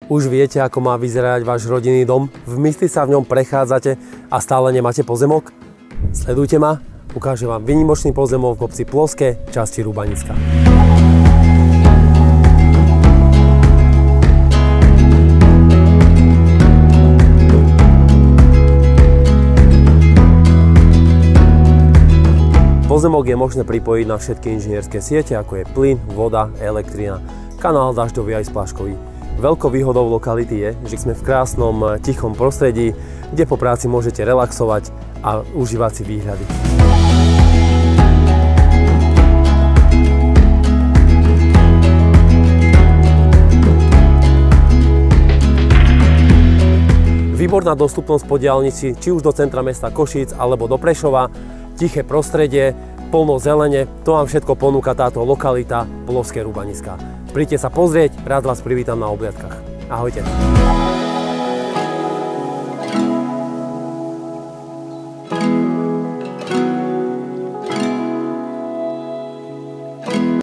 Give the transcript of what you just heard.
Už viete, ako má vyzerať váš rodinný dom? V mysli sa v ňom prechádzate a stále nemáte pozemok? Sledujte ma, ukážem vám výnimočný pozemok v obci Ploské, časti Rubanická. Pozemok je možné pripojiť na všetky inžinierské siete, ako je plyn, voda, elektrina, kanál dažďový aj spláškový. Veľkou výhodou lokality je, že sme v krásnom, tichom prostredí, kde po práci môžete relaxovať a užívať si výhľady. Výborná dostupnosť po diaľnici, či už do centra mesta Košíc alebo do Prešova, tiché prostredie, plno zelene, to vám všetko ponúka táto lokalita Ploské Rubanická. Príďte sa pozrieť, rád vás privítam na obliadkach. Ahojte.